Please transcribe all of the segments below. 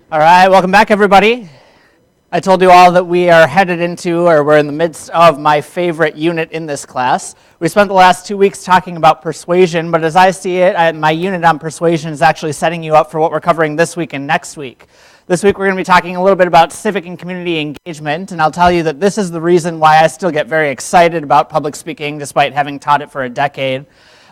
All right, welcome back, everybody. I told you all that we are headed into, or we're in the midst of my favorite unit in this class. We spent the last 2 weeks talking about persuasion, but as I see it, my unit on persuasion is actually setting you up for what we're covering this week and next week. This week we're going to be talking a little bit about civic and community engagement, and I'll tell you that this is the reason why I still get very excited about public speaking despite having taught it for a decade.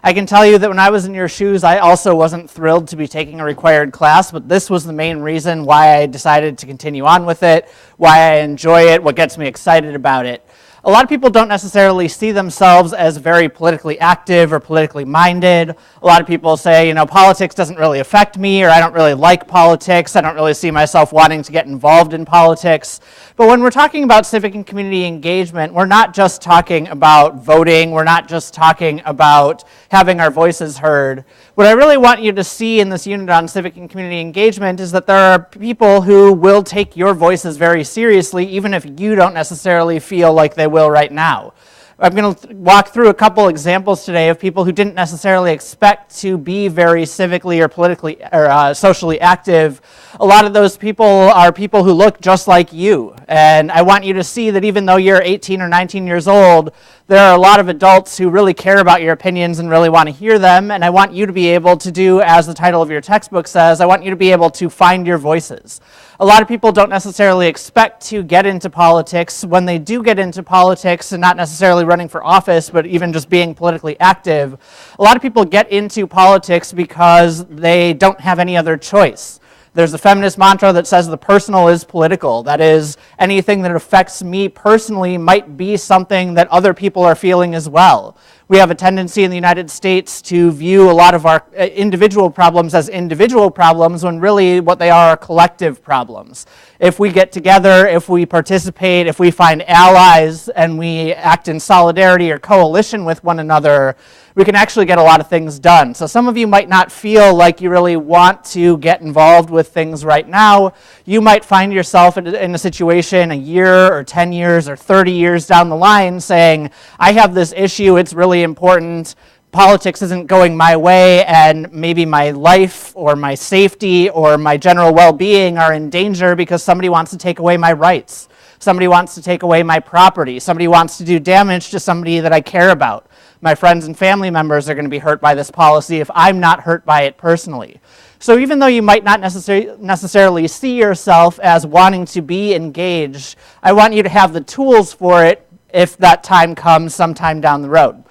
I can tell you that when I was in your shoes, I also wasn't thrilled to be taking a required class, but this was the main reason why I decided to continue on with it, why I enjoy it, what gets me excited about it. A lot of people don't necessarily see themselves as very politically active or politically minded. A lot of people say, politics doesn't really affect me, or I don't really like politics. I don't really see myself wanting to get involved in politics. But when we're talking about civic and community engagement, we're not just talking about voting. We're not just talking about having our voices heard. What I really want you to see in this unit on civic and community engagement is that there are people who will take your voices very seriously, even if you don't necessarily feel like they will right now. I'm going to walk through a couple examples today of people who didn't necessarily expect to be very civically or politically or socially active. A lot of those people are people who look just like you. And I want you to see that even though you're 18 or 19 years old, there are a lot of adults who really care about your opinions and really want to hear them. And I want you to be able to do, as the title of your textbook says, I want you to be able to find your voices. A lot of people don't necessarily expect to get into politics. When they do get into politics, and not necessarily running for office, but even just being politically active, a lot of people get into politics because they don't have any other choice. There's a feminist mantra that says the personal is political. That is, anything that affects me personally might be something that other people are feeling as well. We have a tendency in the United States to view a lot of our individual problems as individual problems when really what they are collective problems. If we get together, if we participate, if we find allies and we act in solidarity or coalition with one another, we can actually get a lot of things done. So some of you might not feel like you really want to get involved with things right now. You might find yourself in a situation a year or 10 years or 30 years down the line saying, I have this issue, it's really important, politics isn't going my way, and maybe my life or my safety or my general well-being are in danger because somebody wants to take away my rights. Somebody wants to take away my property. Somebody wants to do damage to somebody that I care about. My friends and family members are going to be hurt by this policy if I'm not hurt by it personally. So even though you might not necessarily see yourself as wanting to be engaged, I want you to have the tools for it if that time comes sometime down the road.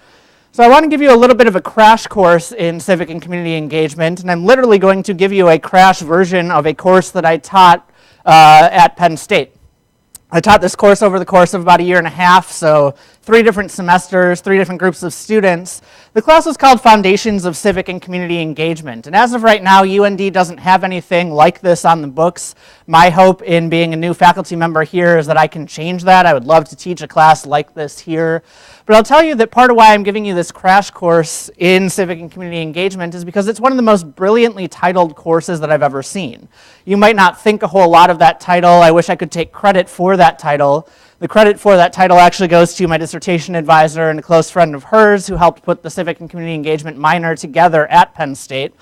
So I want to give you a little bit of a crash course in civic and community engagement, and I'm literally going to give you a crash version of a course that I taught at Penn State. I taught this course over the course of about a year and a half, so 3 different semesters, 3 different groups of students. The class was called Foundations of Civic and Community Engagement, and as of right now, UND doesn't have anything like this on the books. My hope in being a new faculty member here is that I can change that. I would love to teach a class like this here. But I'll tell you that part of why I'm giving you this crash course in civic and community engagement is because it's one of the most brilliantly titled courses that I've ever seen. You might not think a whole lot of that title. I wish I could take credit for that title. The credit for that title actually goes to my dissertation advisor and a close friend of hers who helped put the civic and community engagement minor together at Penn State.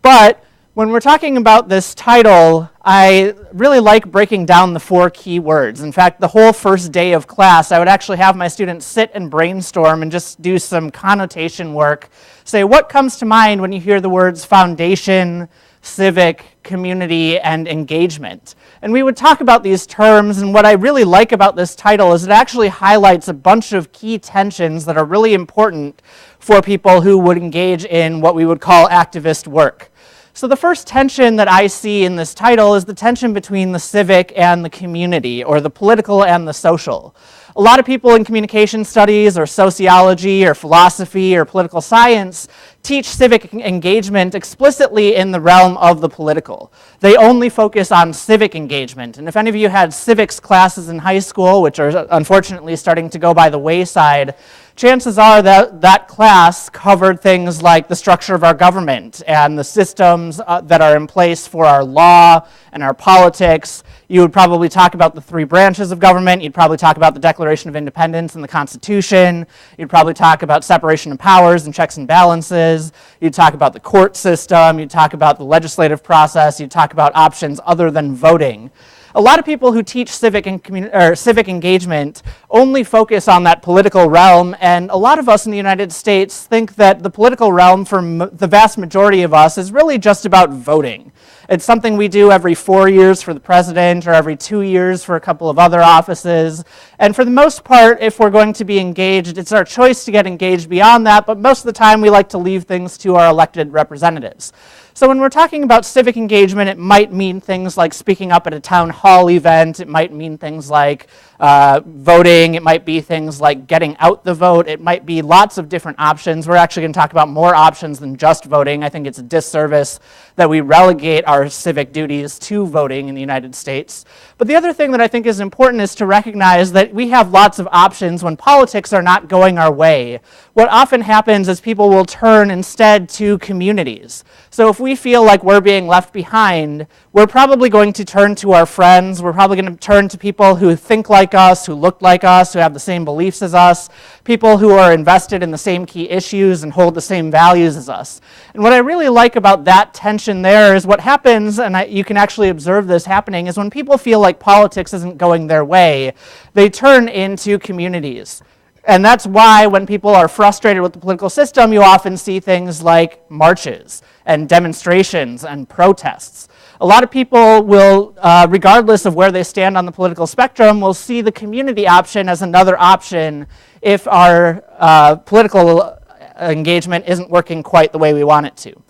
But when we're talking about this title, I really like breaking down the 4 key words. In fact, the whole first day of class, I would actually have my students sit and brainstorm and just do some connotation work. Say, what comes to mind when you hear the words foundation, civic, community, and engagement? And we would talk about these terms, and what I really like about this title is it actually highlights a bunch of key tensions that are really important for people who would engage in what we would call activist work. So the first tension that I see in this title is the tension between the civic and the community, or the political and the social. A lot of people in communication studies or sociology or philosophy or political science teach civic engagement explicitly in the realm of the political. They only focus on civic engagement. And if any of you had civics classes in high school, which are unfortunately starting to go by the wayside, chances are that that class covered things like the structure of our government and the systems that are in place for our law and our politics. You would probably talk about the three branches of government. You'd probably talk about the Declaration of Independence and the Constitution. You'd probably talk about separation of powers and checks and balances. You'd talk about the court system. You'd talk about the legislative process. You'd talk about options other than voting. A lot of people who teach civic engagement only focus on that political realm, and a lot of us in the United States think that the political realm, for the vast majority of us, is really just about voting. It's something we do every 4 years for the president or every 2 years for a couple of other offices. And for the most part, if we're going to be engaged, it's our choice to get engaged beyond that, but most of the time we like to leave things to our elected representatives. So when we're talking about civic engagement, it might mean things like speaking up at a town hall event. It might mean things like voting. It might be things like getting out the vote. It might be lots of different options. We're actually going to talk about more options than just voting. I think it's a disservice that we relegate our civic duties to voting in the United States. But the other thing that I think is important is to recognize that we have lots of options when politics are not going our way. What often happens is people will turn instead to communities. So if we feel like we're being left behind, we're probably going to turn to our friends. We're probably going to turn to people who think like us, who look like us, who have the same beliefs as us, people who are invested in the same key issues and hold the same values as us. And what I really like about that tension there is what happens, and you can actually observe this happening, is when people feel like politics isn't going their way, they turn into communities. And that's why when people are frustrated with the political system, you often see things like marches and demonstrations and protests. A lot of people will, regardless of where they stand on the political spectrum, will see the community option as another option if our political engagement isn't working quite the way we want it to.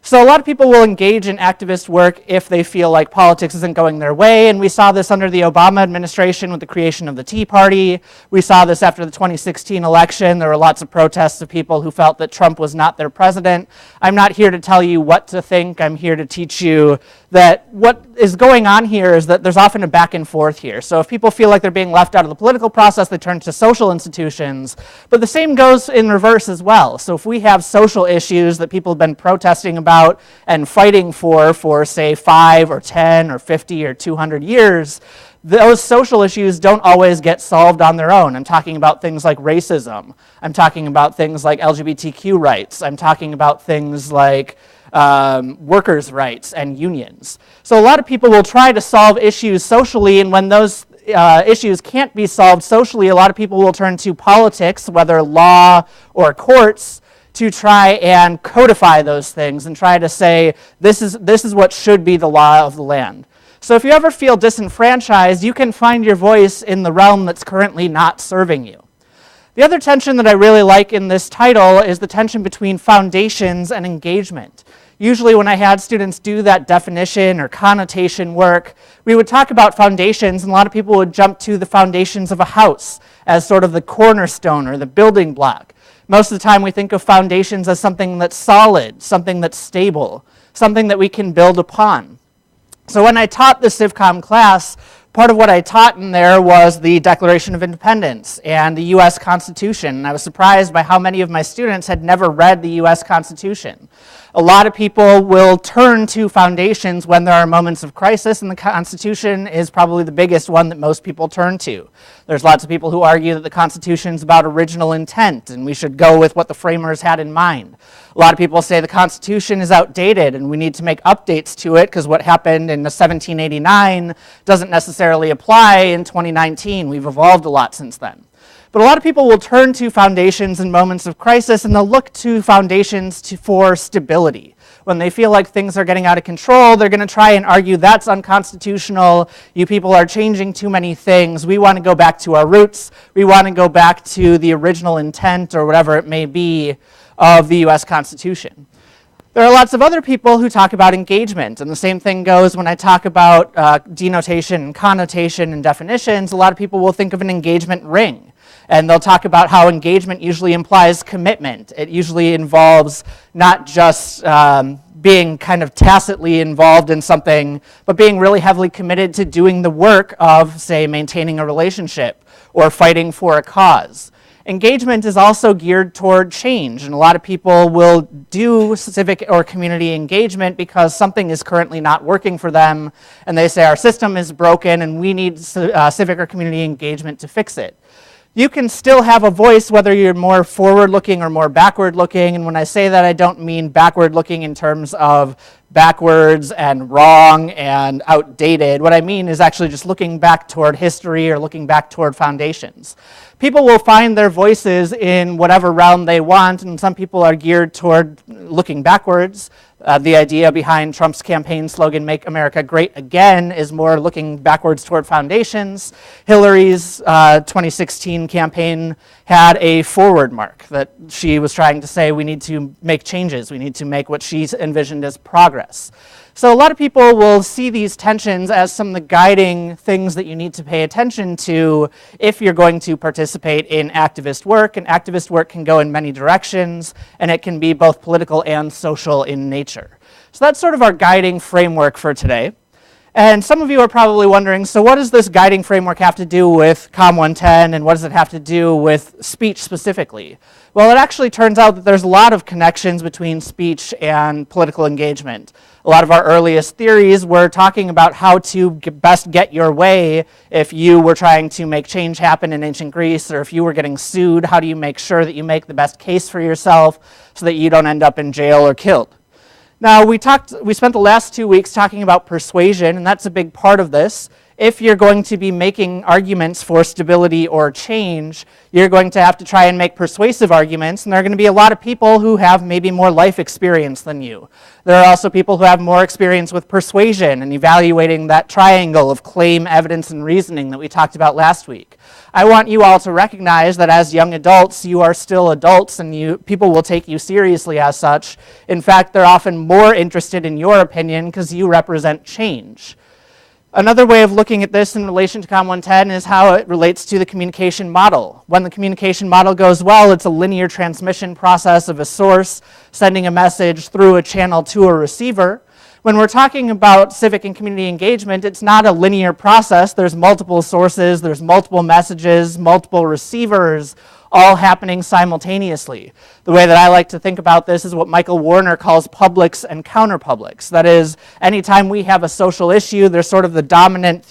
So a lot of people will engage in activist work if they feel like politics isn't going their way, and we saw this under the Obama administration with the creation of the Tea Party. We saw this after the 2016 election. There were lots of protests of people who felt that Trump was not their president. I'm not here to tell you what to think. I'm here to teach you that what is going on here is that there's often a back and forth here. So if people feel like they're being left out of the political process, they turn to social institutions. But the same goes in reverse as well. So if we have social issues that people have been protesting about and fighting for say 5 or 10 or 50 or 200 years, those social issues don't always get solved on their own. I'm talking about things like racism. I'm talking about things like LGBTQ rights. I'm talking about things like workers' rights and unions. So a lot of people will try to solve issues socially, and when those issues can't be solved socially, a lot of people will turn to politics, whether law or courts, to try and codify those things and try to say, this is what should be the law of the land. So if you ever feel disenfranchised, you can find your voice in the realm that's currently not serving you. The other tension that I really like in this title is the tension between foundations and engagement. Usually when I had students do that definition or connotation work, we would talk about foundations, and a lot of people would jump to the foundations of a house as sort of the cornerstone or the building block. Most of the time we think of foundations as something that's solid, something that's stable, something that we can build upon. So when I taught the CivComm class, part of what I taught in there was the Declaration of Independence and the U.S. Constitution. And I was surprised by how many of my students had never read the U.S. Constitution. A lot of people will turn to foundations when there are moments of crisis, and the Constitution is probably the biggest one that most people turn to. There's lots of people who argue that the Constitution is about original intent, and we should go with what the framers had in mind. A lot of people say the Constitution is outdated, and we need to make updates to it, because what happened in 1789 doesn't necessarily apply in 2019. We've evolved a lot since then. But a lot of people will turn to foundations in moments of crisis, and they'll look to foundations for stability. When they feel like things are getting out of control, they're going to try and argue that's unconstitutional. You people are changing too many things. We want to go back to our roots. We want to go back to the original intent, or whatever it may be, of the U.S. Constitution. There are lots of other people who talk about engagement, and the same thing goes when I talk about denotation and connotation and definitions. A lot of people will think of an engagement ring. And they'll talk about how engagement usually implies commitment. It usually involves not just being kind of tacitly involved in something, but being really heavily committed to doing the work of, say, maintaining a relationship or fighting for a cause. Engagement is also geared toward change, and a lot of people will do civic or community engagement because something is currently not working for them, and they say our system is broken and we need civic or community engagement to fix it. You can still have a voice whether you're more forward-looking or more backward-looking, and when I say that, I don't mean backward-looking in terms of backwards and wrong and outdated. What I mean is actually just looking back toward history or looking back toward foundations. People will find their voices in whatever realm they want, and some people are geared toward looking backwards. The idea behind Trump's campaign slogan, "Make America Great Again," is more looking backwards toward foundations. Hillary's 2016 campaign had a forward mark that she was trying to say we need to make changes, we need to make what she envisioned as progress. So a lot of people will see these tensions as some of the guiding things that you need to pay attention to if you're going to participate in activist work. And activist work can go in many directions, and it can be both political and social in nature. So that's sort of our guiding framework for today. And some of you are probably wondering, so what does this guiding framework have to do with COM 110, and what does it have to do with speech specifically? Well, it actually turns out that there's a lot of connections between speech and political engagement. A lot of our earliest theories were talking about how to best get your way if you were trying to make change happen in ancient Greece, or if you were getting sued, how do you make sure that you make the best case for yourself so that you don't end up in jail or killed? Now, we spent the last 2 weeks talking about persuasion, and that's a big part of this. If you're going to be making arguments for stability or change, you're going to have to try and make persuasive arguments, and there are going to be a lot of people who have maybe more life experience than you. There are also people who have more experience with persuasion and evaluating that triangle of claim, evidence, and reasoning that we talked about last week. I want you all to recognize that as young adults, you are still adults, and people will take you seriously as such. In fact, they're often more interested in your opinion because you represent change. Another way of looking at this in relation to COM 110 is how it relates to the communication model. When the communication model goes well, it's a linear transmission process of a source sending a message through a channel to a receiver. When we're talking about civic and community engagement, it's not a linear process. There's multiple sources, there's multiple messages, multiple receivers, all happening simultaneously. The way that I like to think about this is what Michael Warner calls publics and counterpublics. That is, anytime we have a social issue, there's sort of the dominant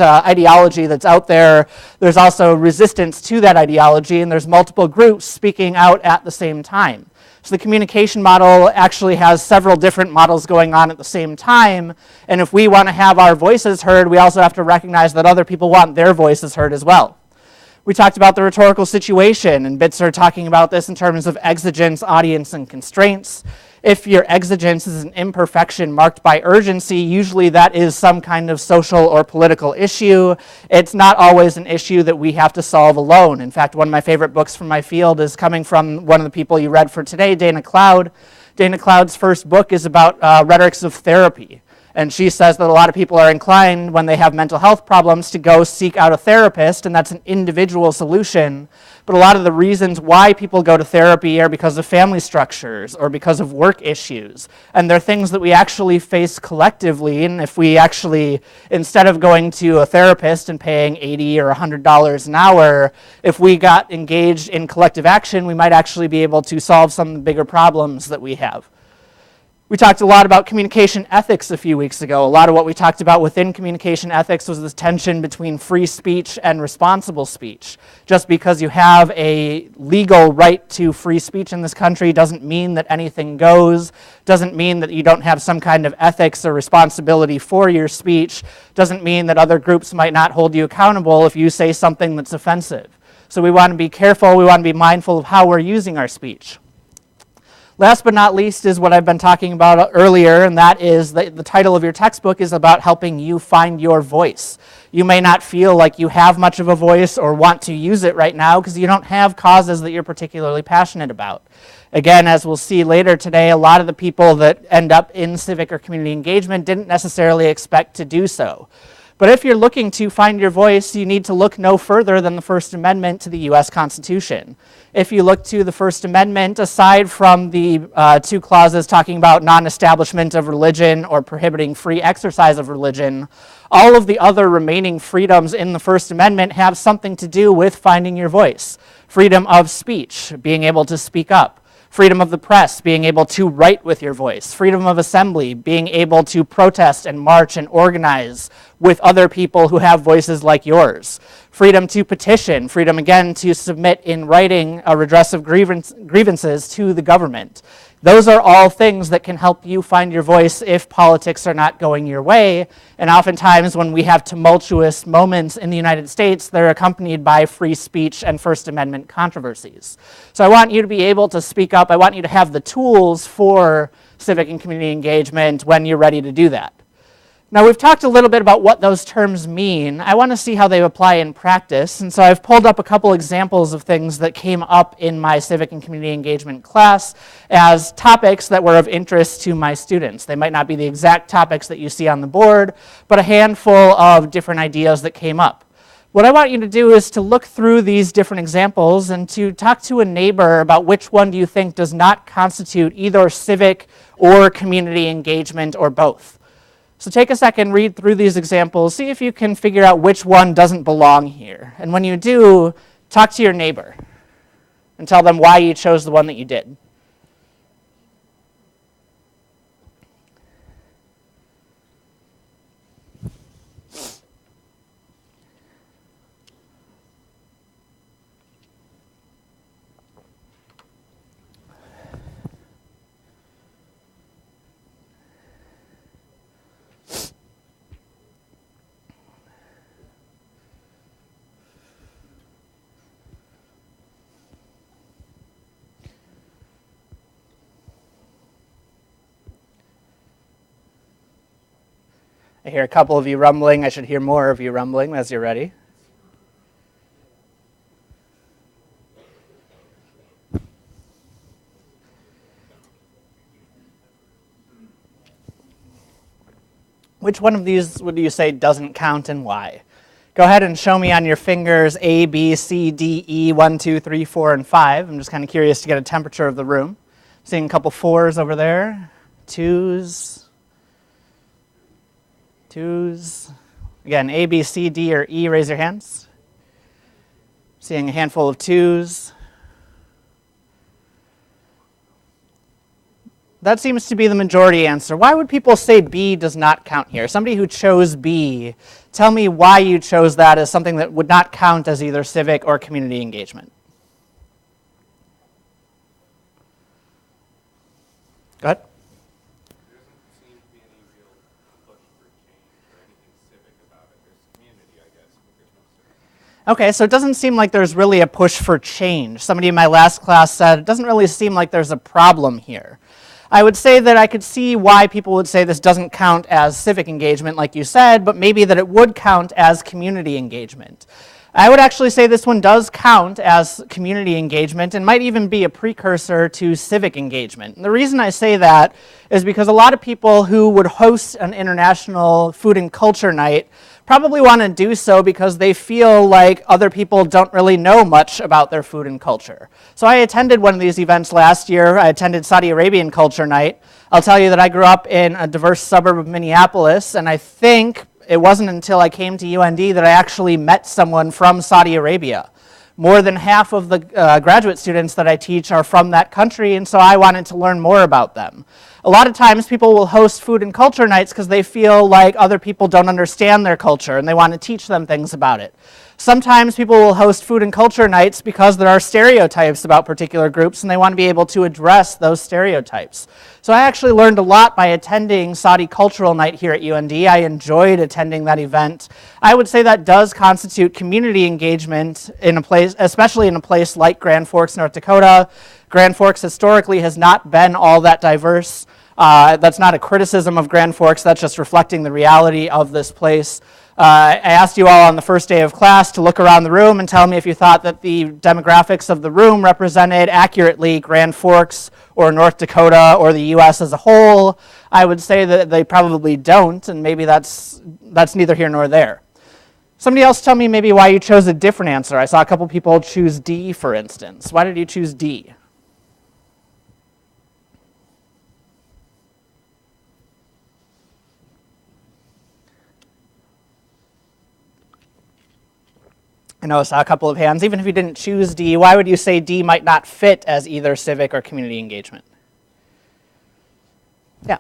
ideology that's out there. There's also resistance to that ideology, and there's multiple groups speaking out at the same time. So the communication model actually has several different models going on at the same time, and if we want to have our voices heard, we also have to recognize that other people want their voices heard as well. We talked about the rhetorical situation, and Bitzer talking about this in terms of exigence, audience, and constraints. If your exigence is an imperfection marked by urgency, usually that is some kind of social or political issue. It's not always an issue that we have to solve alone. In fact, one of my favorite books from my field is coming from one of the people you read for today, Dana Cloud. Dana Cloud's first book is about rhetorics of therapy. And she says that a lot of people are inclined when they have mental health problems to go seek out a therapist, and that's an individual solution. But a lot of the reasons why people go to therapy are because of family structures or because of work issues. And they're things that we actually face collectively, and if we actually, instead of going to a therapist and paying $80 or $100 an hour, if we got engaged in collective action, we might actually be able to solve some of the bigger problems that we have. We talked a lot about communication ethics a few weeks ago. A lot of what we talked about within communication ethics was this tension between free speech and responsible speech. Just because you have a legal right to free speech in this country doesn't mean that anything goes, doesn't mean that you don't have some kind of ethics or responsibility for your speech, doesn't mean that other groups might not hold you accountable if you say something that's offensive. So we want to be careful, we want to be mindful of how we're using our speech. Last but not least is what I've been talking about earlier, and that is the title of your textbook is about helping you find your voice. You may not feel like you have much of a voice or want to use it right now because you don't have causes that you're particularly passionate about. Again, as we'll see later today, a lot of the people that end up in civic or community engagement didn't necessarily expect to do so. But if you're looking to find your voice, you need to look no further than the First Amendment to the U.S. Constitution. If you look to the First Amendment, aside from the two clauses talking about non-establishment of religion or prohibiting free exercise of religion, all of the other remaining freedoms in the First Amendment have something to do with finding your voice. freedom of speech, being able to speak up, freedom of the press, being able to write with your voice, freedom of assembly, being able to protest and march and organize with other people who have voices like yours, freedom to petition, freedom again to submit in writing a redress of grievances to the government. Those are all things that can help you find your voice if politics are not going your way. And oftentimes when we have tumultuous moments in the United States, they're accompanied by free speech and First Amendment controversies. So I want you to be able to speak up. I want you to have the tools for civic and community engagement when you're ready to do that. Now, we've talked a little bit about what those terms mean. I want to see how they apply in practice, and so I've pulled up a couple examples of things that came up in my civic and community engagement class as topics that were of interest to my students. They might not be the exact topics that you see on the board, but a handful of different ideas that came up. What I want you to do is to look through these different examples and to talk to a neighbor about which one do you think does not constitute either civic or community engagement or both. So take a second, read through these examples, see if you can figure out which one doesn't belong here. And when you do, talk to your neighbor and tell them why you chose the one that you did. I hear a couple of you rumbling. I should hear more of you rumbling as you're ready. Which one of these would you say doesn't count and why? Go ahead and show me on your fingers A, B, C, D, E, 1, 2, 3, 4, and 5. I'm just kind of curious to get a temperature of the room. Seeing a couple 4s over there, 2s. Again, A, B, C, D, or E, raise your hands. Seeing a handful of 2s. That seems to be the majority answer. Why would people say B does not count here? Somebody who chose B, tell me why you chose that as something that would not count as either civic or community engagement. Go ahead. Okay, so it doesn't seem like there's really a push for change. Somebody in my last class said it doesn't really seem like there's a problem here. I would say that I could see why people would say this doesn't count as civic engagement, like you said, but maybe that it would count as community engagement. I would actually say this one does count as community engagement and might even be a precursor to civic engagement. And the reason I say that is because a lot of people who would host an international food and culture night probably want to do so because they feel like other people don't really know much about their food and culture. So I attended one of these events last year. I attended Saudi Arabian Culture Night. I'll tell you that I grew up in a diverse suburb of Minneapolis, and I think it wasn't until I came to UND that I actually met someone from Saudi Arabia. More than half of the graduate students that I teach are from that country, and so I wanted to learn more about them. A lot of times people will host food and culture nights because they feel like other people don't understand their culture and they want to teach them things about it. Sometimes people will host food and culture nights because there are stereotypes about particular groups and they want to be able to address those stereotypes. So I actually learned a lot by attending Saudi Cultural Night here at UND. I enjoyed attending that event. I would say that does constitute community engagement in a place, especially in a place like Grand Forks, North Dakota. Grand Forks historically has not been all that diverse. That's not a criticism of Grand Forks, that's just reflecting the reality of this place. I asked you all on the first day of class to look around the room and tell me if you thought that the demographics of the room represented accurately Grand Forks or North Dakota or the U.S. as a whole. I would say that they probably don't, and maybe that's neither here nor there. Somebody else tell me maybe why you chose a different answer. I saw a couple people choose D, for instance. Why did you choose D? I know I saw a couple of hands. Even if you didn't choose D, why would you say D might not fit as either civic or community engagement? Yeah.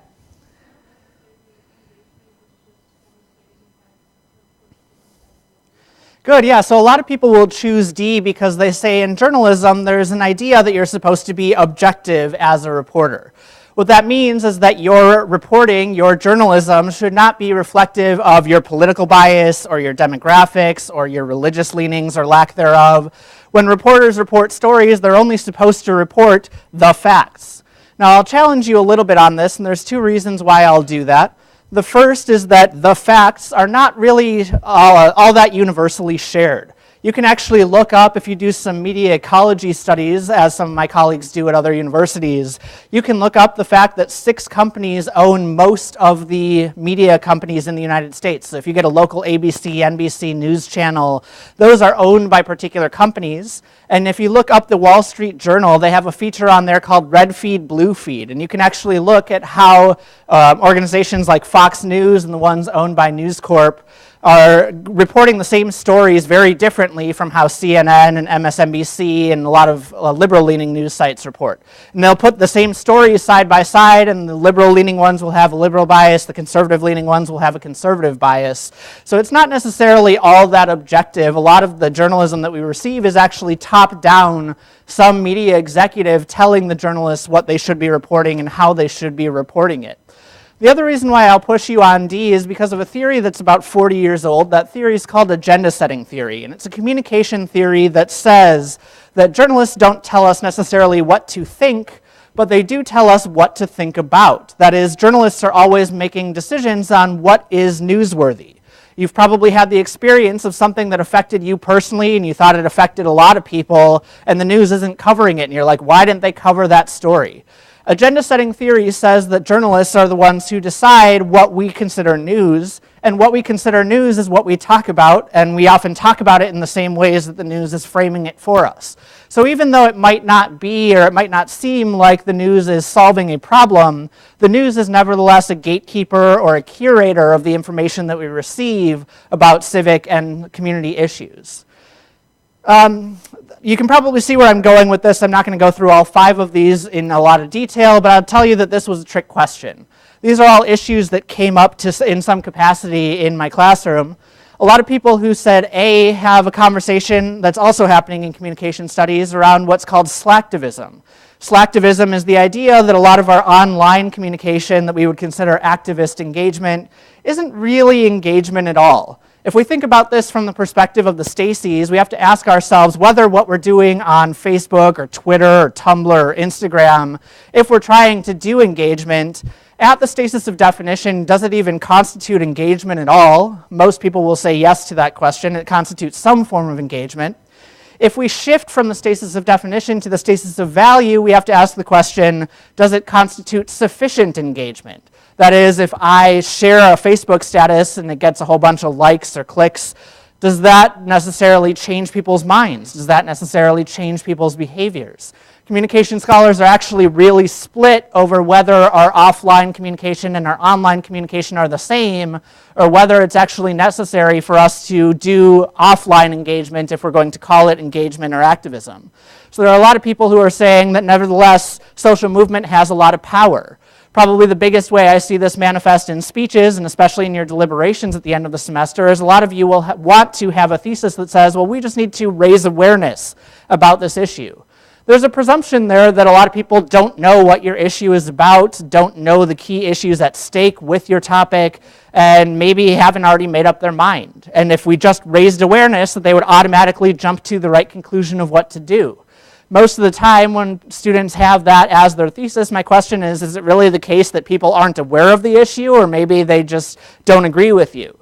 Good, yeah, so a lot of people will choose D because they say in journalism there's an idea that you're supposed to be objective as a reporter. What that means is that your reporting, your journalism, should not be reflective of your political bias or your demographics or your religious leanings or lack thereof. When reporters report stories, they're only supposed to report the facts. Now, I'll challenge you a little bit on this, and there's two reasons why I'll do that. The first is that the facts are not really all that universally shared. You can actually look up, if you do some media ecology studies, as some of my colleagues do at other universities, you can look up the fact that 6 companies own most of the media companies in the United States. So if you get a local ABC, NBC news channel, those are owned by particular companies. And if you look up the Wall Street Journal, they have a feature on there called Red Feed, Blue Feed. And you can actually look at how organizations like Fox News and the ones owned by News Corp are reporting the same stories very differently from how CNN and MSNBC and a lot of liberal-leaning news sites report. And they'll put the same stories side by side, and the liberal-leaning ones will have a liberal bias, the conservative-leaning ones will have a conservative bias. So it's not necessarily all that objective. A lot of the journalism that we receive is actually top-down, some media executive telling the journalists what they should be reporting and how they should be reporting it. The other reason why I'll push you on D is because of a theory that's about 40 years old. That theory is called agenda setting theory, and it's a communication theory that says that journalists don't tell us necessarily what to think, but they do tell us what to think about. That is, journalists are always making decisions on what is newsworthy. You've probably had the experience of something that affected you personally and you thought it affected a lot of people, and the news isn't covering it, and you're like, why didn't they cover that story? Agenda setting theory says that journalists are the ones who decide what we consider news, and what we consider news is what we talk about, and we often talk about it in the same ways that the news is framing it for us. So even though it might not be, or it might not seem like the news is solving a problem, the news is nevertheless a gatekeeper or a curator of the information that we receive about civic and community issues. You can probably see where I'm going with this. I'm not going to go through all 5 of these in a lot of detail, but I'll tell you that this was a trick question. These are all issues that came up in some capacity in my classroom. A lot of people who said A have a conversation that's also happening in communication studies around what's called slacktivism. Slacktivism is the idea that a lot of our online communication that we would consider activist engagement isn't really engagement at all. If we think about this from the perspective of the Stacys, we have to ask ourselves whether what we're doing on Facebook or Twitter or Tumblr or Instagram, if we're trying to do engagement, at the stasis of definition, does it even constitute engagement at all? Most people will say yes to that question. It constitutes some form of engagement. If we shift from the stasis of definition to the stasis of value, we have to ask the question, does it constitute sufficient engagement? That is, if I share a Facebook status and it gets a whole bunch of likes or clicks, does that necessarily change people's minds? Does that necessarily change people's behaviors? Communication scholars are actually really split over whether our offline communication and our online communication are the same, or whether it's actually necessary for us to do offline engagement if we're going to call it engagement or activism. So there are a lot of people who are saying that nevertheless, social movement has a lot of power. Probably the biggest way I see this manifest in speeches, and especially in your deliberations at the end of the semester, is a lot of you will want to have a thesis that says, well, we just need to raise awareness about this issue. There's a presumption there that a lot of people don't know what your issue is about, don't know the key issues at stake with your topic, and maybe haven't already made up their mind. And if we just raised awareness, that they would automatically jump to the right conclusion of what to do. Most of the time when students have that as their thesis, my question is it really the case that people aren't aware of the issue, or maybe they just don't agree with you?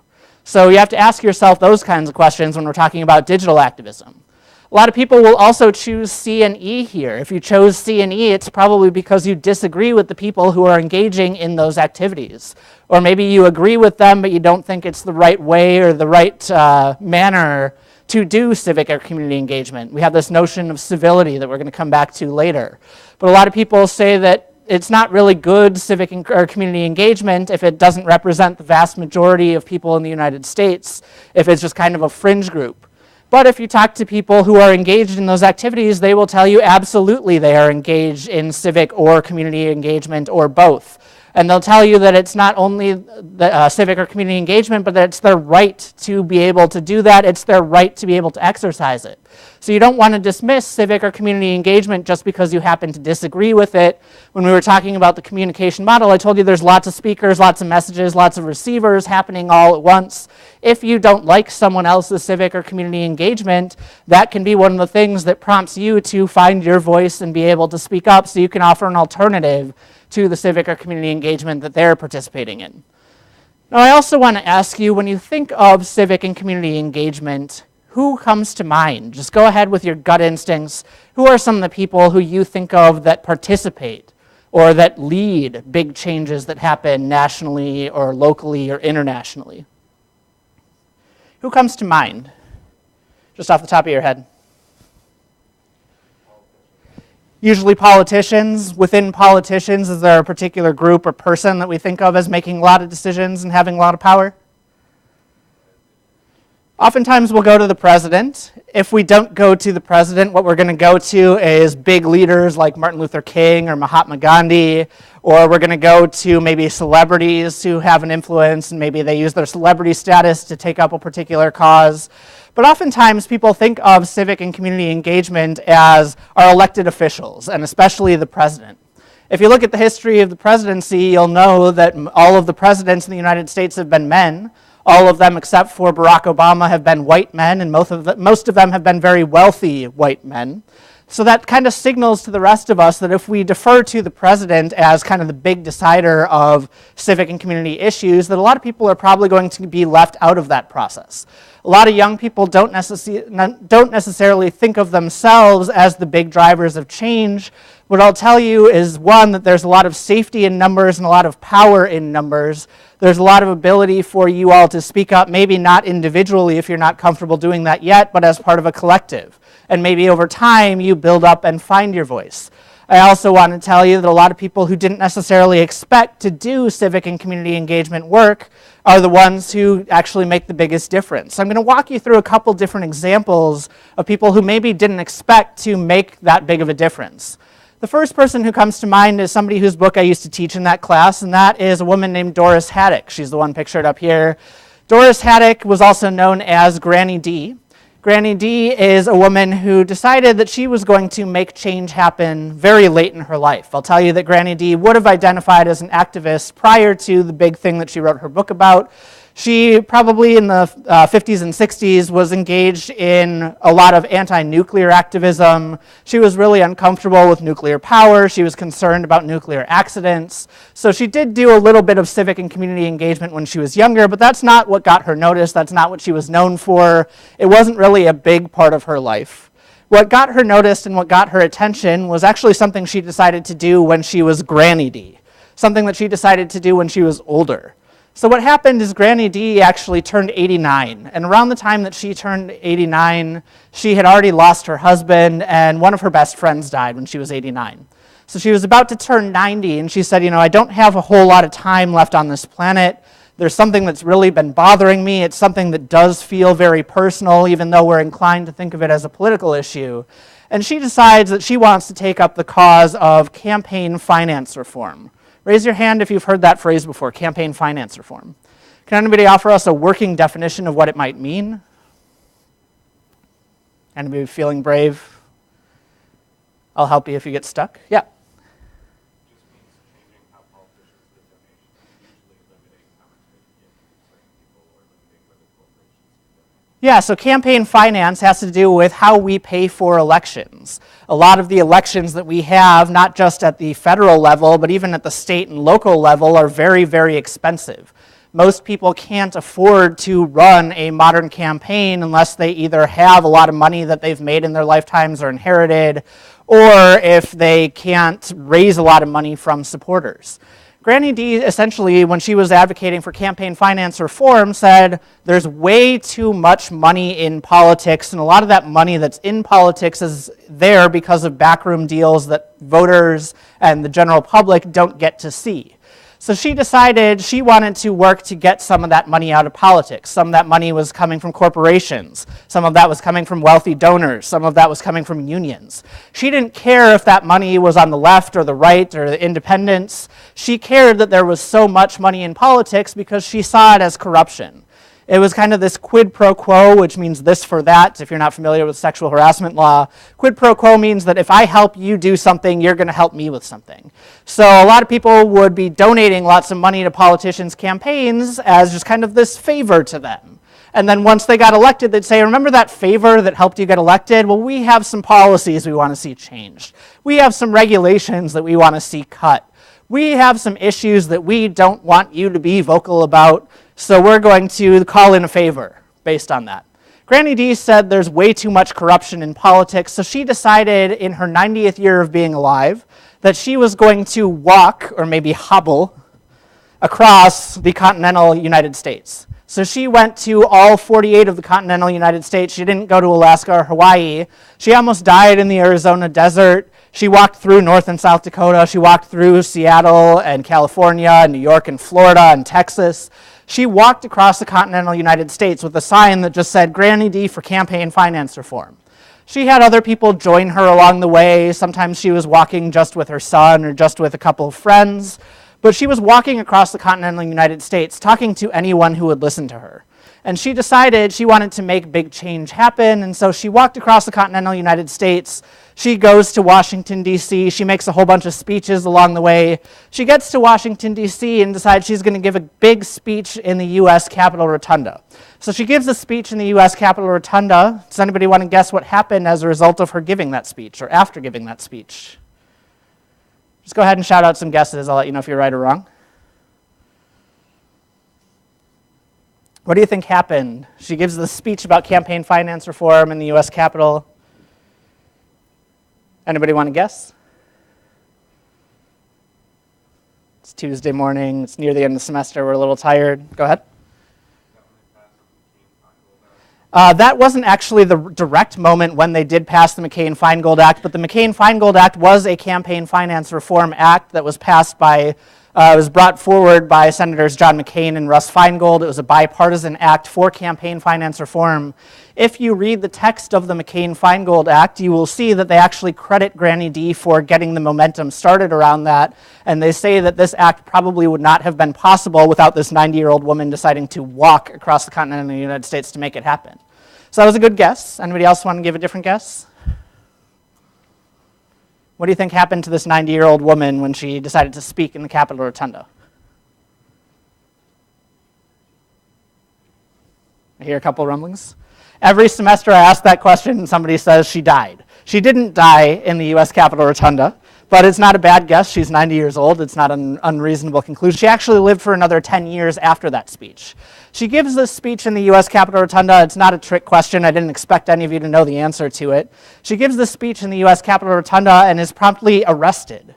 So you have to ask yourself those kinds of questions when we're talking about digital activism. A lot of people will also choose C and E here. If you chose C and E, it's probably because you disagree with the people who are engaging in those activities. Or maybe you agree with them, but you don't think it's the right way or the right manner to do civic or community engagement. We have this notion of civility that we're going to come back to later. But a lot of people say that it's not really good civic or community engagement if it doesn't represent the vast majority of people in the United States, if it's just kind of a fringe group. But if you talk to people who are engaged in those activities, they will tell you absolutely they are engaged in civic or community engagement or both. And they'll tell you that it's not only the, civic or community engagement, but that it's their right to be able to do that. It's their right to be able to exercise it. So you don't want to dismiss civic or community engagement just because you happen to disagree with it. When we were talking about the communication model, I told you there's lots of speakers, lots of messages, lots of receivers happening all at once. If you don't like someone else's civic or community engagement, that can be one of the things that prompts you to find your voice and be able to speak up so you can offer an alternative to the civic or community engagement that they're participating in. Now, I also want to ask you, when you think of civic and community engagement, who comes to mind? Just go ahead with your gut instincts. Who are some of the people who you think of that participate or that lead big changes that happen nationally or locally or internationally? Who comes to mind? Just off the top of your head. Usually politicians. Within politicians, is there a particular group or person that we think of as making a lot of decisions and having a lot of power? Oftentimes we'll go to the president. If we don't go to the president, what we're going to go to is big leaders like Martin Luther King or Mahatma Gandhi, or we're going to go to maybe celebrities who have an influence and maybe they use their celebrity status to take up a particular cause. But oftentimes people think of civic and community engagement as our elected officials, and especially the president. If you look at the history of the presidency, you'll know that all of the presidents in the United States have been men. All of them except for Barack Obama have been white men, and most of them have been very wealthy white men. So that kind of signals to the rest of us that if we defer to the president as kind of the big decider of civic and community issues, that a lot of people are probably going to be left out of that process. A lot of young people don't necessarily think of themselves as the big drivers of change. What I'll tell you is, one, that there's a lot of safety in numbers and a lot of power in numbers. There's a lot of ability for you all to speak up, maybe not individually if you're not comfortable doing that yet, but as part of a collective. And maybe over time you build up and find your voice. I also want to tell you that a lot of people who didn't necessarily expect to do civic and community engagement work are the ones who actually make the biggest difference. So I'm going to walk you through a couple different examples of people who maybe didn't expect to make that big of a difference. The first person who comes to mind is somebody whose book I used to teach in that class, and that is a woman named Doris Haddock. She's the one pictured up here. Doris Haddock was also known as Granny D. Granny D is a woman who decided that she was going to make change happen very late in her life. I'll tell you that Granny D would have identified as an activist prior to the big thing that she wrote her book about. She probably in the 50s and 60s was engaged in a lot of anti-nuclear activism. She was really uncomfortable with nuclear power. She was concerned about nuclear accidents. So she did do a little bit of civic and community engagement when she was younger, but that's not what got her noticed. That's not what she was known for. It wasn't really a big part of her life. What got her noticed and what got her attention was actually something she decided to do when she was Granny D, something that she decided to do when she was older. So what happened is Granny D actually turned 89, and around the time that she turned 89, she had already lost her husband, and one of her best friends died when she was 89. So she was about to turn 90, and she said, I don't have a whole lot of time left on this planet. There's something that's really been bothering me. It's something that does feel very personal, even though we're inclined to think of it as a political issue. And she decides that she wants to take up the cause of campaign finance reform. Raise your hand if you've heard that phrase before, campaign finance reform. Can anybody offer us a working definition of what it might mean? Anybody feeling brave? I'll help you if you get stuck. Yeah. Yeah, so campaign finance has to do with how we pay for elections. A lot of the elections that we have, not just at the federal level, but even at the state and local level, are very, very expensive. Most people can't afford to run a modern campaign unless they either have a lot of money that they've made in their lifetimes or inherited, or if they can't raise a lot of money from supporters. Granny D, essentially, when she was advocating for campaign finance reform, said there's way too much money in politics, and a lot of that money that's in politics is there because of backroom deals that voters and the general public don't get to see. So she decided she wanted to work to get some of that money out of politics. Some of that money was coming from corporations. Some of that was coming from wealthy donors. Some of that was coming from unions. She didn't care if that money was on the left or the right or the independents. She cared that there was so much money in politics because she saw it as corruption. It was kind of this quid pro quo, which means this for that. If you're not familiar with sexual harassment law, quid pro quo means that if I help you do something, you're going to help me with something. So a lot of people would be donating lots of money to politicians' campaigns as just kind of this favor to them. And then once they got elected, they'd say, remember that favor that helped you get elected? Well, we have some policies we want to see changed. We have some regulations that we want to see cut. We have some issues that we don't want you to be vocal about, so we're going to call in a favor based on that. Granny D said there's way too much corruption in politics, so she decided in her 90th year of being alive that she was going to walk, or maybe hobble, across the continental United States. So she went to all 48 of the continental United States. She didn't go to Alaska or Hawaii. She almost died in the Arizona desert. She walked through North and South Dakota. She walked through Seattle and California and New York and Florida and Texas. She walked across the continental United States with a sign that just said, Granny D for campaign finance reform. She had other people join her along the way. Sometimes she was walking just with her son or just with a couple of friends. But she was walking across the continental United States, talking to anyone who would listen to her. And she decided she wanted to make big change happen, and so she walked across the continental United States. She goes to Washington, D.C. She makes a whole bunch of speeches along the way. She gets to Washington, D.C. and decides she's going to give a big speech in the U.S. Capitol Rotunda. So she gives a speech in the U.S. Capitol Rotunda. Does anybody want to guess what happened as a result of her giving that speech, or after giving that speech? Just go ahead and shout out some guesses. I'll let you know if you're right or wrong. What do you think happened? She gives this speech about campaign finance reform in the U.S. Capitol. Anybody want to guess? It's Tuesday morning. It's near the end of the semester. We're a little tired. Go ahead. That wasn't actually the direct moment when they did pass the McCain-Feingold Act, but the McCain-Feingold Act was a campaign finance reform act that was passed by it was brought forward by Senators John McCain and Russ Feingold. It was a bipartisan act for campaign finance reform. If you read the text of the McCain-Feingold Act, you will see that they actually credit Granny D for getting the momentum started around that, and they say that this act probably would not have been possible without this 90-year-old woman deciding to walk across the continent of the United States to make it happen. So that was a good guess. Anybody else want to give a different guess? What do you think happened to this 90-year-old woman when she decided to speak in the Capitol Rotunda? I hear a couple rumblings. Every semester I ask that question and somebody says she died. She didn't die in the U.S. Capitol Rotunda, but it's not a bad guess. She's 90 years old. It's not an unreasonable conclusion. She actually lived for another 10 years after that speech. She gives this speech in the U.S. Capitol Rotunda. It's not a trick question. I didn't expect any of you to know the answer to it. She gives this speech in the U.S. Capitol Rotunda and is promptly arrested.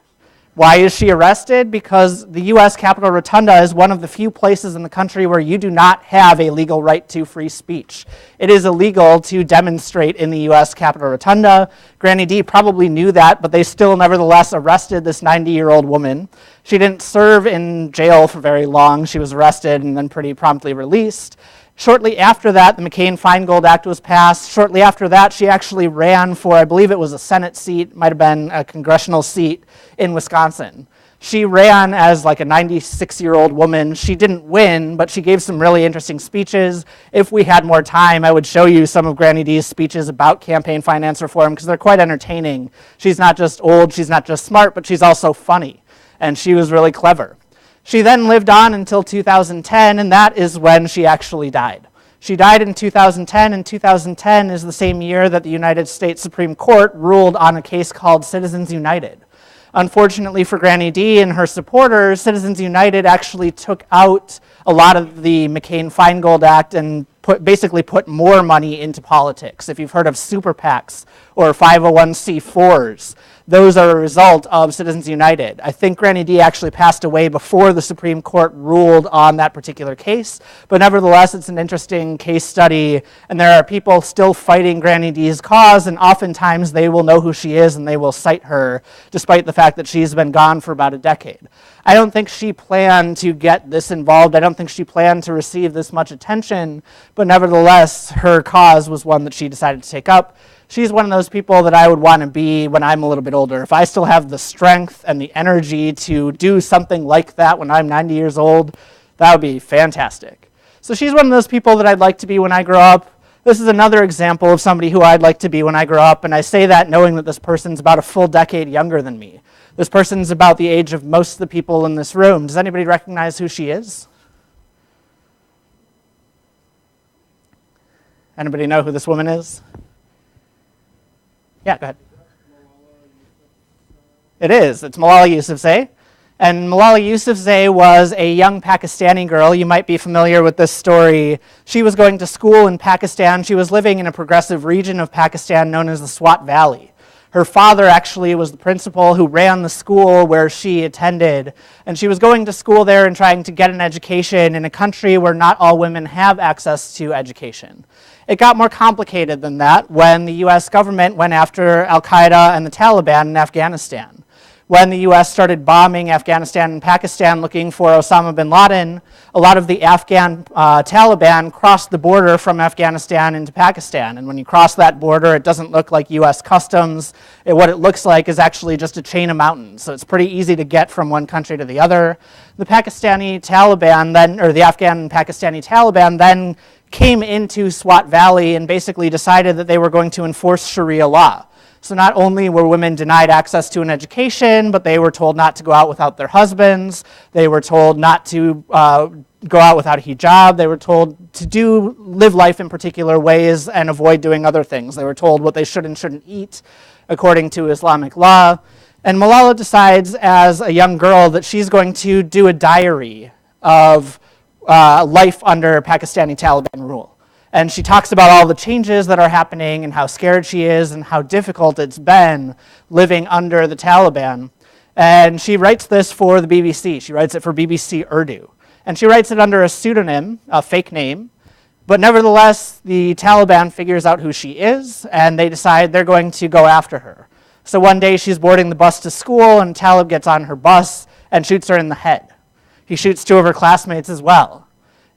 Why is she arrested? Because the U.S. Capitol Rotunda is one of the few places in the country where you do not have a legal right to free speech. It is illegal to demonstrate in the U.S. Capitol Rotunda. Granny D probably knew that, but they still nevertheless arrested this 90-year-old woman. She didn't serve in jail for very long. She was arrested and then pretty promptly released. Shortly after that, the McCain-Feingold Act was passed. Shortly after that, she actually ran for, I believe it was a Senate seat, might have been a congressional seat in Wisconsin. She ran as like a 96-year-old woman. She didn't win, but she gave some really interesting speeches. If we had more time, I would show you some of Granny D's speeches about campaign finance reform because they're quite entertaining. She's not just old, she's not just smart, but she's also funny, and she was really clever. She then lived on until 2010, and that is when she actually died. She died in 2010, and 2010 is the same year that the United States Supreme Court ruled on a case called Citizens United. Unfortunately for Granny D and her supporters, Citizens United actually took out a lot of the McCain-Feingold Act and basically put more money into politics. If you've heard of super PACs or 501c4s, those are a result of Citizens United. I think Granny D actually passed away before the Supreme Court ruled on that particular case, but nevertheless, it's an interesting case study, and there are people still fighting Granny D's cause, and oftentimes they will know who she is and they will cite her, despite the fact that she's been gone for about a decade. I don't think she planned to get this involved. I don't think she planned to receive this much attention, but nevertheless, her cause was one that she decided to take up. She's one of those people that I would want to be when I'm a little bit older. If I still have the strength and the energy to do something like that when I'm 90 years old, that would be fantastic. So she's one of those people that I'd like to be when I grow up. This is another example of somebody who I'd like to be when I grow up, and I say that knowing that this person's about a full decade younger than me. This person's about the age of most of the people in this room. Does anybody recognize who she is? Anybody know who this woman is? Yeah, go ahead. It is. It's Malala Yousafzai. And Malala Yousafzai was a young Pakistani girl. You might be familiar with this story. She was going to school in Pakistan. She was living in a progressive region of Pakistan known as the Swat Valley. Her father actually was the principal who ran the school where she attended. And she was going to school there and trying to get an education in a country where not all women have access to education. It got more complicated than that when the US government went after Al-Qaeda and the Taliban in Afghanistan. When the US started bombing Afghanistan and Pakistan looking for Osama bin Laden, a lot of the Afghan Taliban crossed the border from Afghanistan into Pakistan. And when you cross that border, it doesn't look like US customs. What it looks like is actually just a chain of mountains. So it's pretty easy to get from one country to the other. The Pakistani Taliban then, or the Afghan and Pakistani Taliban then came into Swat Valley and basically decided that they were going to enforce Sharia law. So not only were women denied access to an education, but they were told not to go out without their husbands. They were told not to go out without a hijab. They were told to live life in particular ways and avoid doing other things. They were told what they should and shouldn't eat according to Islamic law. And Malala decides as a young girl that she's going to do a diary of life under Pakistani Taliban rule. And she talks about all the changes that are happening and how scared she is and how difficult it's been living under the Taliban. And she writes this for the BBC. She writes it for BBC Urdu. And she writes it under a pseudonym, a fake name. But nevertheless, the Taliban figures out who she is, and they decide they're going to go after her. So one day she's boarding the bus to school, and Talib gets on her bus and shoots her in the head. He shoots two of her classmates as well.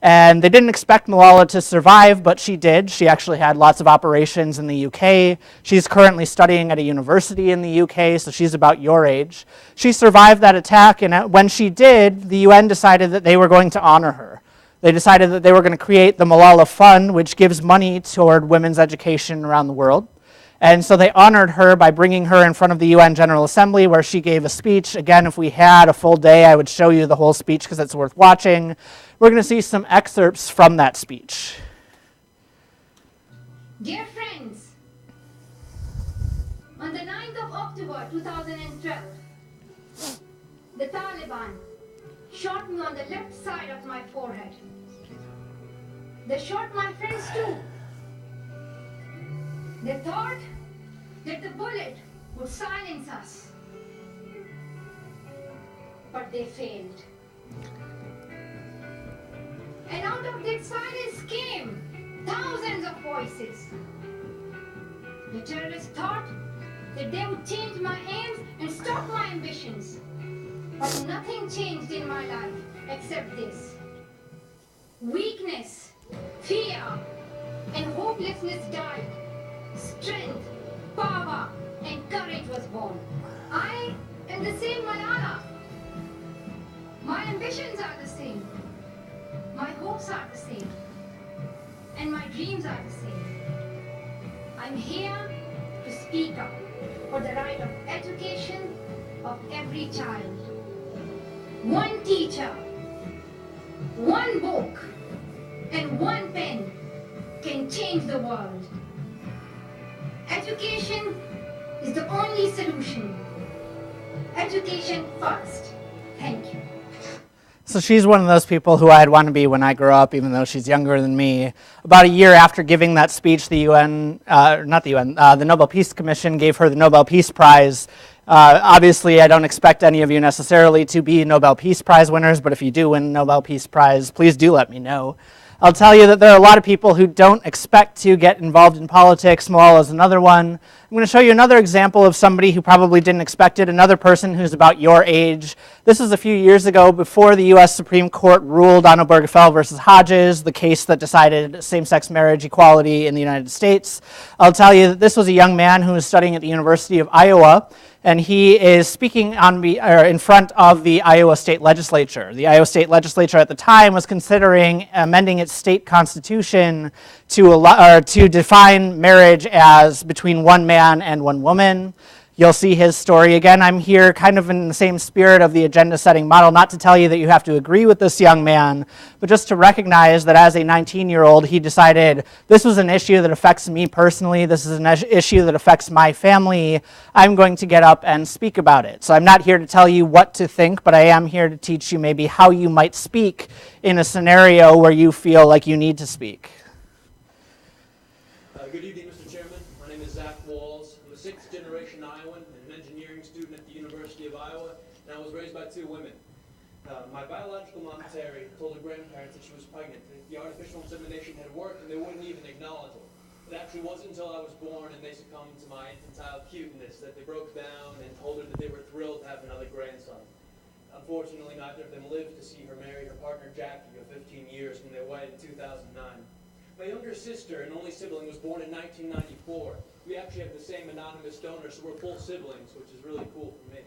And they didn't expect Malala to survive, but she did. She actually had lots of operations in the UK. She's currently studying at a university in the UK, so she's about your age. She survived that attack, and when she did, the UN decided that they were going to honor her. They decided that they were going to create the Malala Fund, which gives money toward women's education around the world. And so they honored her by bringing her in front of the UN General Assembly where she gave a speech. Again, if we had a full day, I would show you the whole speech because it's worth watching. We're going to see some excerpts from that speech. Dear friends, on the 9th of October 2012, the Taliban shot me on the left side of my forehead. They shot my friends too. They thought that the bullet would silence us, but they failed. And out of that silence came thousands of voices. The terrorists thought that they would change my aims and stop my ambitions, but nothing changed in my life except this. Weakness, fear, and hopelessness died. Strength, power, and courage was born. I am the same Malala. My ambitions are the same. My hopes are the same. And my dreams are the same. I'm here to speak up for the right of education of every child. One teacher, one book, and one pen can change the world. Education is the only solution. Education first. Thank you. So she's one of those people who I'd want to be when I grow up, even though she's younger than me. About a year after giving that speech, the Nobel Peace Commission gave her the Nobel Peace Prize. Obviously, I don't expect any of you necessarily to be Nobel Peace Prize winners, but if you do win a Nobel Peace Prize, please do let me know. I'll tell you that there are a lot of people who don't expect to get involved in politics. Malala is another one. I'm going to show you another example of somebody who probably didn't expect it, another person who's about your age. This was a few years ago before the U.S. Supreme Court ruled on Obergefell versus Hodges, the case that decided same-sex marriage equality in the United States. I'll tell you that this was a young man who was studying at the University of Iowa, and he is speaking in front of the Iowa State Legislature. The Iowa State Legislature at the time was considering amending its state constitution to define marriage as between one man and one woman. You'll see his story. Again, I'm here kind of in the same spirit of the agenda-setting model, not to tell you that you have to agree with this young man, but just to recognize that as a 19-year-old, he decided this was an issue that affects me personally, this is an issue that affects my family, I'm going to get up and speak about it. So I'm not here to tell you what to think, but I am here to teach you maybe how you might speak in a scenario where you feel like you need to speak. Good evening, Mr. Chairman. My name is Zach Walls. I'm a sixth-generation Iowan and an engineering student at the University of Iowa, and I was raised by two women. My biological mom, Terry, told her grandparents that she was pregnant, that the artificial insemination had worked, and they wouldn't even acknowledge it. It actually wasn't until I was born and they succumbed to my infantile cuteness that they broke down and told her that they were thrilled to have another grandson. Unfortunately, neither of them lived to see her marry her partner, Jackie, of 15 years when they wed in 2009. My younger sister and only sibling was born in 1994. We actually have the same anonymous donor, so we're full siblings, which is really cool for me.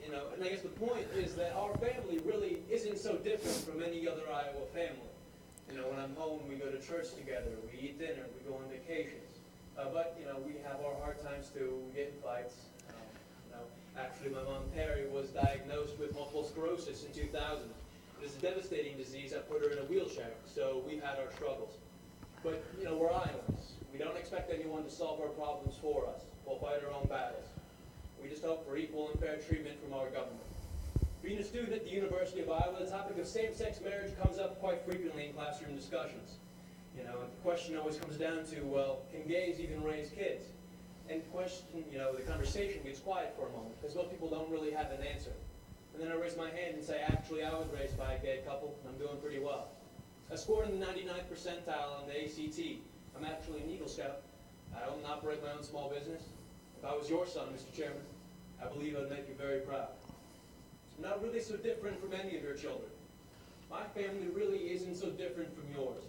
And I guess the point is that our family really isn't so different from any other Iowa family. When I'm home, we go to church together, we eat dinner, we go on vacations. But we have our hard times too, we get in fights. Actually, my mom, Terry, was diagnosed with multiple sclerosis in 2000. It's a devastating disease that put her in a wheelchair, so we've had our struggles. But, we're Iowans. We don't expect anyone to solve our problems for us. We'll fight our own battles. We just hope for equal and fair treatment from our government. Being a student at the University of Iowa, the topic of same-sex marriage comes up quite frequently in classroom discussions. And the question always comes down to, well, can gays even raise kids? And the conversation gets quiet for a moment, because most people don't really have an answer. And then I raise my hand and say, actually, I was raised by a gay couple, and I'm doing pretty well. I scored in the 99th percentile on the ACT. I'm actually an Eagle Scout. I own and operate my own small business. If I was your son, Mr. Chairman, I believe I'd make you very proud. I'm not really so different from any of your children. My family really isn't so different from yours.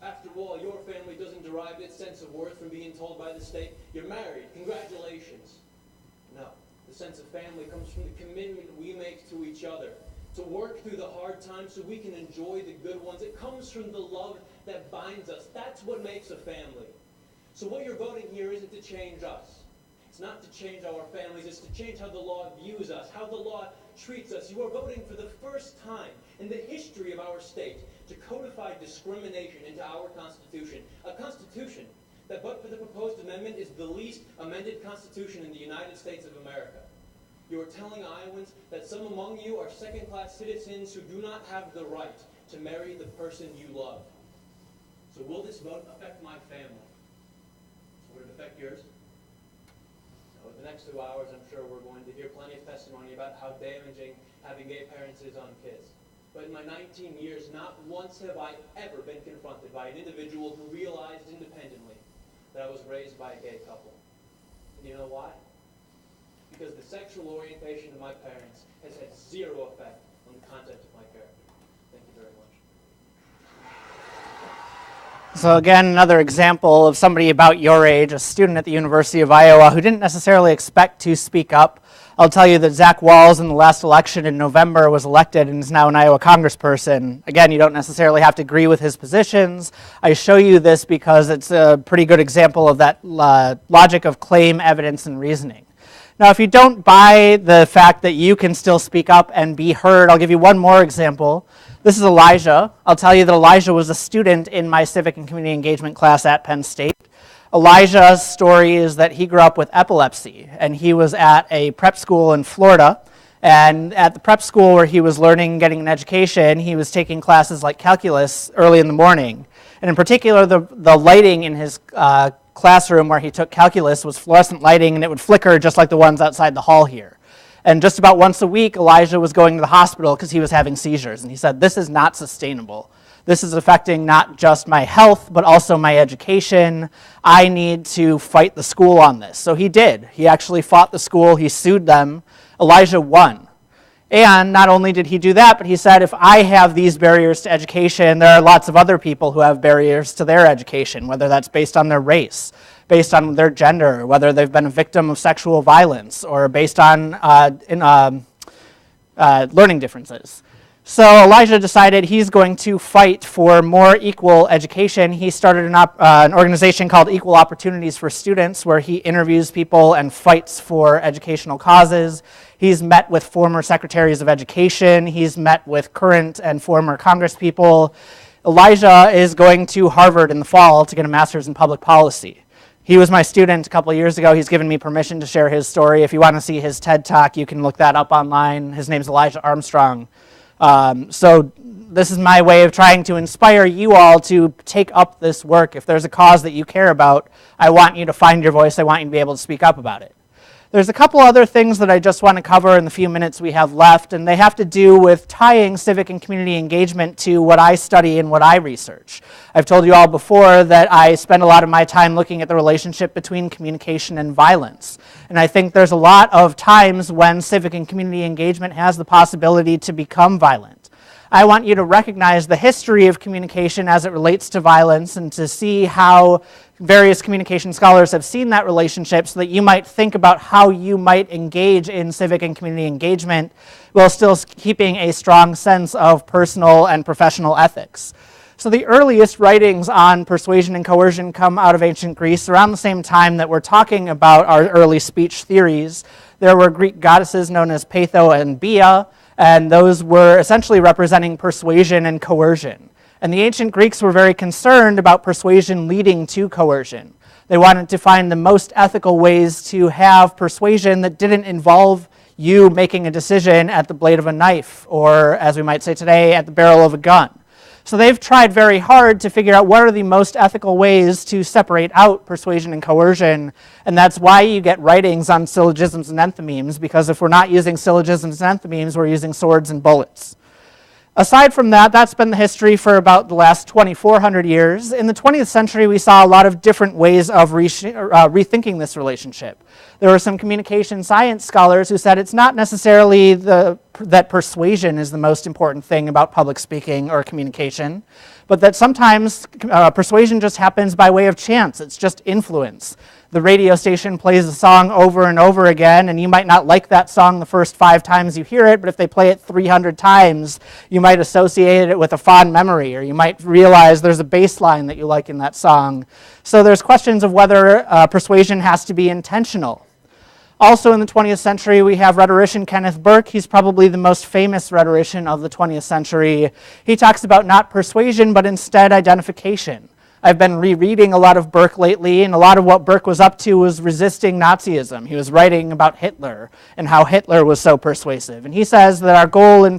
After all, your family doesn't derive its sense of worth from being told by the state, you're married, congratulations. No. The sense of family comes from the commitment we make to each other, to work through the hard times so we can enjoy the good ones. It comes from the love that binds us. That's what makes a family. So what you're voting here isn't to change us. It's not to change our families. It's to change how the law views us, how the law treats us. You are voting for the first time in the history of our state to codify discrimination into our Constitution, a Constitution that, but for the proposed amendment, is the least amended Constitution in the United States of America. You are telling Iowans that some among you are second-class citizens who do not have the right to marry the person you love. So will this vote affect my family? Would it affect yours? Now, in the next 2 hours, I'm sure we're going to hear plenty of testimony about how damaging having gay parents is on kids. But in my 19 years, not once have I ever been confronted by an individual who realized independently that I was raised by a gay couple. And you know why? Because the sexual orientation of my parents has had zero effect on the content of my character. Thank you very much. So again, another example of somebody about your age, a student at the University of Iowa who didn't necessarily expect to speak up. I'll tell you that Zach Walls in the last election in November was elected and is now an Iowa congressperson. Again, you don't necessarily have to agree with his positions. I show you this because it's a pretty good example of that logic of claim, evidence, and reasoning. Now, if you don't buy the fact that you can still speak up and be heard, I'll give you one more example. This is Elijah. I'll tell you that Elijah was a student in my civic and community engagement class at Penn State. Elijah's story is that he grew up with epilepsy, and he was at a prep school in Florida. And at the prep school where he was learning, getting an education, he was taking classes like calculus early in the morning. And in particular, the lighting in his classroom where he took calculus was fluorescent lighting, and it would flicker just like the ones outside the hall here. And just about once a week, Elijah was going to the hospital because he was having seizures. And he said, this is not sustainable. This is affecting not just my health, but also my education. I need to fight the school on this. So he did. He actually fought the school. He sued them. Elijah won. And not only did he do that, but he said, if I have these barriers to education, there are lots of other people who have barriers to their education, whether that's based on their race, based on their gender, whether they've been a victim of sexual violence, or based on learning differences. So Elijah decided he's going to fight for more equal education. He started an organization called Equal Opportunities for Students, where he interviews people and fights for educational causes. He's met with former secretaries of education. He's met with current and former congresspeople. Elijah is going to Harvard in the fall to get a master's in public policy. He was my student a couple of years ago. He's given me permission to share his story. If you want to see his TED Talk, you can look that up online. His name's Elijah Armstrong. So this is my way of trying to inspire you all to take up this work. If there's a cause that you care about, I want you to find your voice. I want you to be able to speak up about it. There's a couple other things that I just want to cover in the few minutes we have left, and they have to do with tying civic and community engagement to what I study and what I research. I've told you all before that I spend a lot of my time looking at the relationship between communication and violence. And I think there's a lot of times when civic and community engagement has the possibility to become violent. I want you to recognize the history of communication as it relates to violence and to see how various communication scholars have seen that relationship so that you might think about how you might engage in civic and community engagement while still keeping a strong sense of personal and professional ethics. So the earliest writings on persuasion and coercion come out of ancient Greece around the same time that we're talking about our early speech theories. There were Greek goddesses known as Peitho and Bia, and those were essentially representing persuasion and coercion. And the ancient Greeks were very concerned about persuasion leading to coercion. They wanted to find the most ethical ways to have persuasion that didn't involve you making a decision at the blade of a knife, or as we might say today, at the barrel of a gun. So they've tried very hard to figure out what are the most ethical ways to separate out persuasion and coercion, and that's why you get writings on syllogisms and enthymemes, because if we're not using syllogisms and enthymemes, we're using swords and bullets. Aside from that, that's been the history for about the last 2,400 years. In the 20th century, we saw a lot of different ways of rethinking this relationship. There were some communication science scholars who said it's not necessarily that persuasion is the most important thing about public speaking or communication, but that sometimes persuasion just happens by way of chance. It's just influence. The radio station plays a song over and over again, and you might not like that song the first 5 times you hear it, but if they play it 300 times, you might associate it with a fond memory, or you might realize there's a bass line that you like in that song. So there's questions of whether persuasion has to be intentional. Also in the 20th century, we have rhetorician Kenneth Burke. He's probably the most famous rhetorician of the 20th century. He talks about not persuasion, but instead identification. I've been rereading a lot of Burke lately, and a lot of what Burke was up to was resisting Nazism. He was writing about Hitler and how Hitler was so persuasive. And he says that our goal in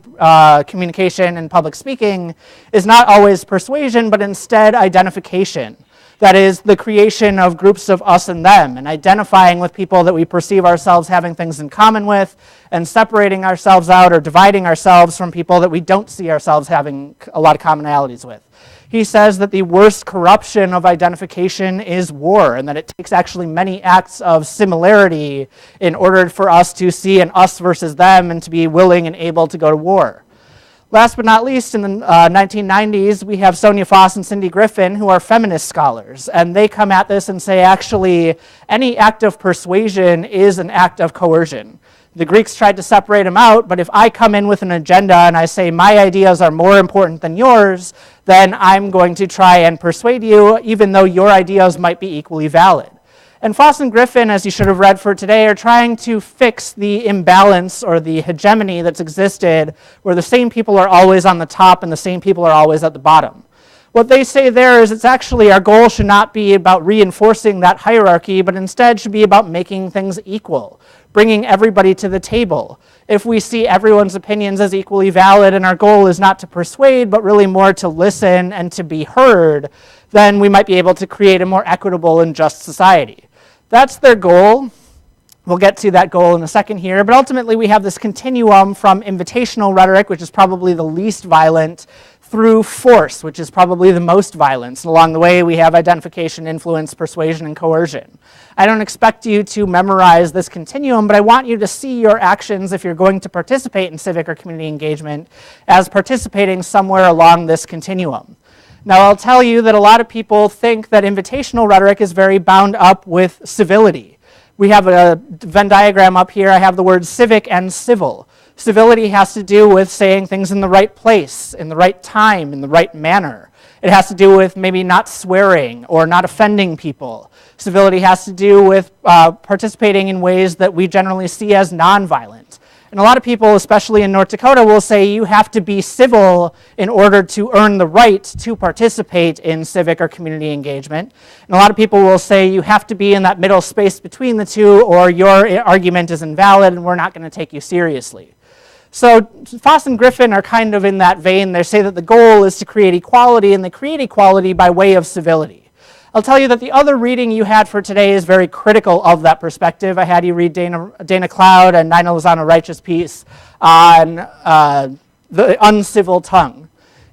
communication and public speaking is not always persuasion, but instead identification. That is the creation of groups of us and them, and identifying with people that we perceive ourselves having things in common with, and separating ourselves out or dividing ourselves from people that we don't see ourselves having a lot of commonalities with. He says that the worst corruption of identification is war, and that it takes actually many acts of similarity in order for us to see an us versus them and to be willing and able to go to war. Last but not least, in the 1990s, we have Sonia Foss and Cindy Griffin, who are feminist scholars, and they come at this and say, actually, any act of persuasion is an act of coercion. The Greeks tried to separate them out, but if I come in with an agenda and I say my ideas are more important than yours, then I'm going to try and persuade you, even though your ideas might be equally valid. And Foss and Griffin, as you should have read for today, are trying to fix the imbalance or the hegemony that's existed where the same people are always on the top and the same people are always at the bottom. What they say there is it's actually our goal should not be about reinforcing that hierarchy, but instead should be about making things equal, bringing everybody to the table. If we see everyone's opinions as equally valid and our goal is not to persuade, but really more to listen and to be heard, then we might be able to create a more equitable and just society. That's their goal. We'll get to that goal in a second here, but ultimately we have this continuum from invitational rhetoric, which is probably the least violent, through force, which is probably the most violent. And along the way, we have identification, influence, persuasion, and coercion. I don't expect you to memorize this continuum, but I want you to see your actions, if you're going to participate in civic or community engagement, as participating somewhere along this continuum. Now, I'll tell you that a lot of people think that invitational rhetoric is very bound up with civility. We have a Venn diagram up here. I have the words civic and civil. Civility has to do with saying things in the right place, in the right time, in the right manner. It has to do with maybe not swearing or not offending people. Civility has to do with participating in ways that we generally see as nonviolent. And a lot of people, especially in North Dakota, will say you have to be civil in order to earn the right to participate in civic or community engagement. And a lot of people will say you have to be in that middle space between the two, or your argument is invalid and we're not going to take you seriously. So Foss and Griffin are kind of in that vein. They say that the goal is to create equality, and they create equality by way of civility. I'll tell you that the other reading you had for today is very critical of that perspective. I had you read Dana Cloud and Nina Lozano Reich's piece on the uncivil tongue.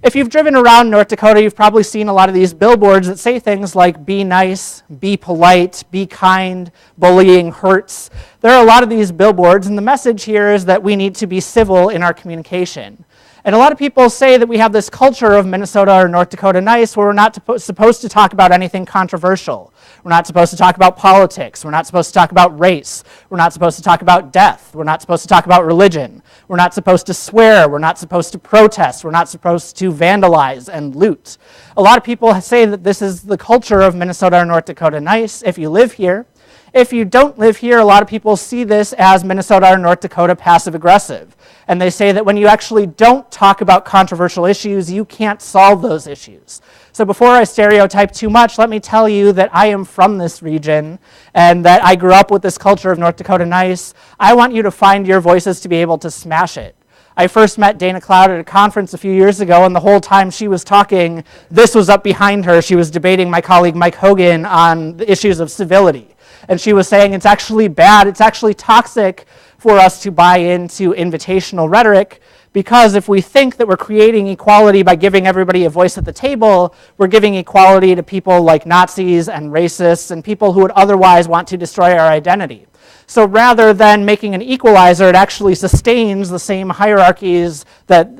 If you've driven around North Dakota, you've probably seen a lot of these billboards that say things like, be nice, be polite, be kind, bullying hurts. There are a lot of these billboards, and the message here is that we need to be civil in our communication. And a lot of people say that we have this culture of Minnesota or North Dakota nice where we're not supposed to talk about anything controversial. We're not supposed to talk about politics. We're not supposed to talk about race. We're not supposed to talk about death. We're not supposed to talk about religion. We're not supposed to swear. We're not supposed to protest. We're not supposed to vandalize and loot. A lot of people say that this is the culture of Minnesota or North Dakota nice if you live here. If you don't live here, a lot of people see this as Minnesota or North Dakota passive-aggressive. And they say that when you actually don't talk about controversial issues, you can't solve those issues. So before I stereotype too much, let me tell you that I am from this region and that I grew up with this culture of North Dakota nice. I want you to find your voices to be able to smash it. I first met Dana Cloud at a conference a few years ago, and the whole time she was talking, this was up behind her. She was debating my colleague Mike Hogan on the issues of civility. And she was saying it's actually bad, it's actually toxic for us to buy into invitational rhetoric, because if we think that we're creating equality by giving everybody a voice at the table, we're giving equality to people like Nazis and racists and people who would otherwise want to destroy our identity. So rather than making an equalizer, it actually sustains the same hierarchies that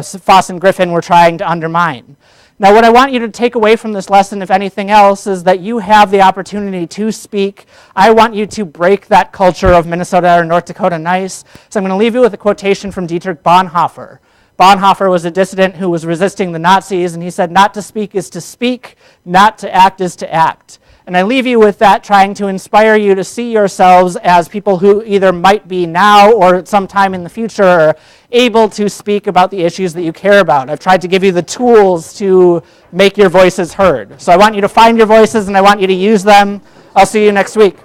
Foss and Griffin were trying to undermine. Now, what I want you to take away from this lesson, if anything else, is that you have the opportunity to speak. I want you to break that culture of Minnesota or North Dakota nice. So I'm going to leave you with a quotation from Dietrich Bonhoeffer. Bonhoeffer was a dissident who was resisting the Nazis, and he said, "Not to speak is to speak, not to act is to act." And I leave you with that, trying to inspire you to see yourselves as people who either might be now or at some time in the future able to speak about the issues that you care about. I've tried to give you the tools to make your voices heard. So I want you to find your voices and I want you to use them. I'll see you next week.